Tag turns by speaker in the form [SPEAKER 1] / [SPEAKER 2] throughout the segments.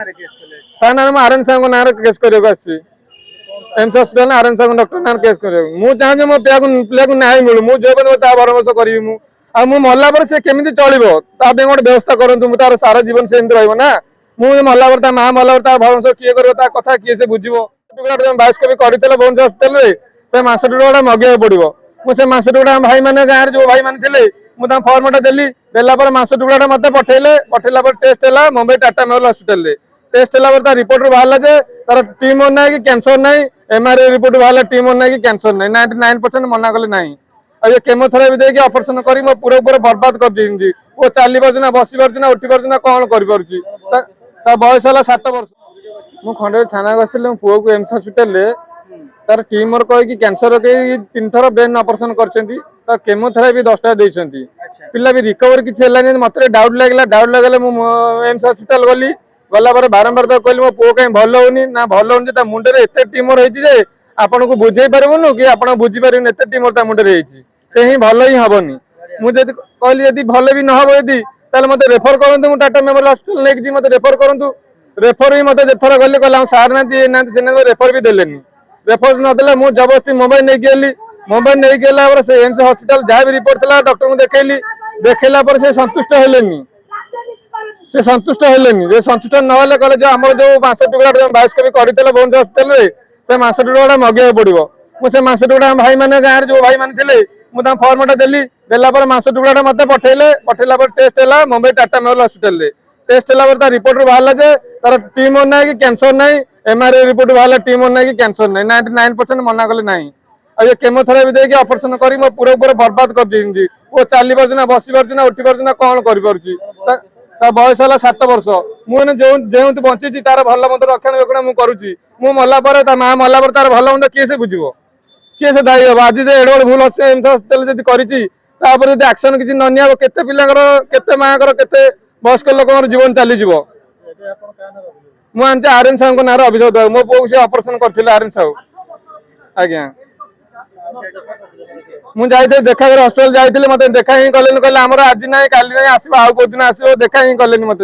[SPEAKER 1] ता ना आरएन साहब ना केस करने एम्स हॉस्पिटल आरएन साहब डॉक्टर ना केस कर चाहे मो पिला को न्याय मिलू मुझे भरमर्श करी मु मरला पर से केमी चलो गोटे व्यवस्था करूँ तार सारा जीवन से रहा मुझे मरला पर माँ मरला पर भरमर्श किए कर कथा किए से बुझे बायस्क भी कर भुवनेश्वर हस्पिटाल से मस टुकड़ा मगे पड़ो मुझे मस टुकड़ा भाई मैंने गाँव जो भाई मैंने मुझे फर्म देली देला मस टुकड़ा मत पठेले पठेला टेस्ट है Mumbai Tata memorial hospital test है रिपोर्ट बाहर जे तार ट्यूमर ना कि कैंसर ना एमआरआई रिपोर्ट बाहर ट्यूमर ना कि कैंसर ना 99% मना कले ना ये केमोथेरापी देके ऑपरेशन करी मो पूरा पूरा बर्बाद कर दी वो चली पार्ना बसी पार्ना उठी पार्ना कौन कर बयस है 7 वर्ष मु खंडे थाना आसिल पुओ को एम्स हस्पिटाल तार ट्यूमर कहीकि कैंसर कई 3 थर ब्रेन ऑपरेशन कर केमोथेरापी 10टा देती पिला भी रिकवर किसी मत डाउट लगला एम्स हस्पिटाल गली गला बारंबार तो कहली मो पुओ कहीं भल होनी ना भल हो मुंडे एत ट्यूमर होती आपन को बुझे पारूनु कि आप बुझीपार एत ट्यूमर मुंडे से ही भल ही हेनी मुझे कहली यदि भल भी नहब यदि मत रेफर करूँ टाटा मेमोरियल हस्पिटाल नहीं मत रेफर करूँ रेफर भी मत थर गली कहला सार ना से रेफर भी देलेनी रेफर नदेला मुझे जबरदस्ती मोबाइल नहीं गली मोबाइल नहीं गला से एम्स हस्पिटाल जहाँ भी रिपोर्ट था डॉक्टर को देखली देखला से संतुष्ट हेलेनी से संतुष्ट हेलेनी संतुष्ट नहले कहले जो आम जो मस टुकड़ा बायस्क भी कर भुवनेश्वर हस्पिटाल से मस टुकड़ा मगे पड़ो मुझे मस टुकड़ा भाई मैंने गाँव जो भाई मैंने मुझे फर्म देली देला मस टुकड़ा मत पठेले पठेला टेस्ट है Mumbai Tata memorial hospital test है रिपोर्ट बाहर जे तार ट्यूमर ना कि कैंसर ना एमआरआई रिपोर्ट बाहर ट्यूमर ना कि कैंसर ना 99% मना कले ना ये केमोथेरापी देके ऑपरेशन करी मो पूरा पूरा बर्बाद कर दी वो चली पार्ना बसी पार्ना उठी पार्ना कौन कर बयस है 7 वर्ष मुझे जो बची तार भल मत रक्षणाबेक्षण मुझे करुच्ची मु मरला माँ मरला तार भल मंद किए से बुझे किए से दायी हम आज एडे बड़े भूल अच्छे एम्स हस्पिटाल कर एक्शन किसी न निया केते पिलांकर केते माँ केते वयस्क लोक जीवन चलीज मुझे आरएन साहब ना अभियोग मो पुओ से ऑपरेशन करते आरएन साहब आज्ञा मुझे देखा कर हस्पिटाल जाइए मत देखा ही कले कहले आम आज ना काली ना आस कौ दिन आस देखा ही कले मत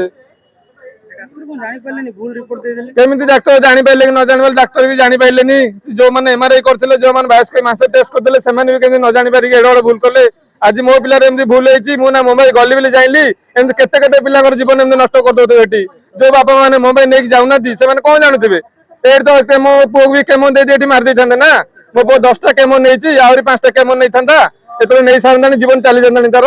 [SPEAKER 1] केमी डाक्तर जापारे कि न जान डाक्तर भी जापारे जो मैंने एमआरआई करते जो मैंने बायस्क मास टेस्ट करते से भी न जापारे एडे बड़े भूल कले आज मो पिलार एमती भूल होती मुझे मुंबई गली बोली जाइली एमती केते पिला जीवन एमती नष्ट करदे जो बापा मैंने मुंबई नहीं जाऊना से कौन जानते तो मो पुओ भी केमो दे मारी था ना मो पुओ 10टा केमो नहीं आहरी 5टा केमो नहीं था ये नहीं सारा जीवन चली जाता तार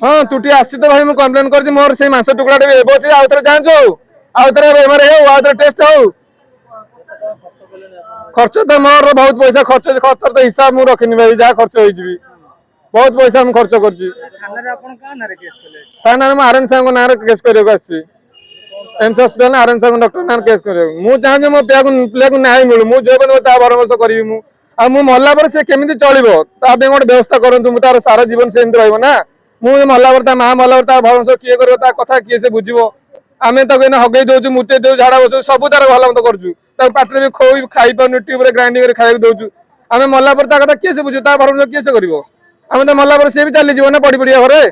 [SPEAKER 1] हाँ त्रुटि आसी तो भाई मुझे कम्प्लेन कर मोर से मस टुकड़ा भी आउ थे जांच हो आउ थे एमआरआई हो आउ थे टेस्ट हो खर्च तो मोर बहुत पैसा खर्च खर्च तो हिसाब मुझे रखनी भाई जहाँ खर्च हो बहुत पैसा मुझे खर्च कर आरएन साहब ना केस करने एम्स हस्पिटाल आरएन साहब डॉक्टर ना केस कर चाहे मो पिला को न्याय मिलू मुझे भरमर्श करी मु मरला पर से केमी चलो गोटे व्यवस्था करूँ तार सारा जीवन से रहा मुझे मरला पर माँ मरला पर भरमर्श किए कर कथा किए से बुझे आम तो हगे दौचु मुते दौ झाड़ा बस सब तार भल मत करूँ पाटे भी खो खाई पार ट्यूब ग्राइंडिंग खाई दौचु आम मरला पर कथा किए से बुझे भरमर्श किए से कर तो मरला पर सी भी चलीज ना पड़ी पड़िया घरे।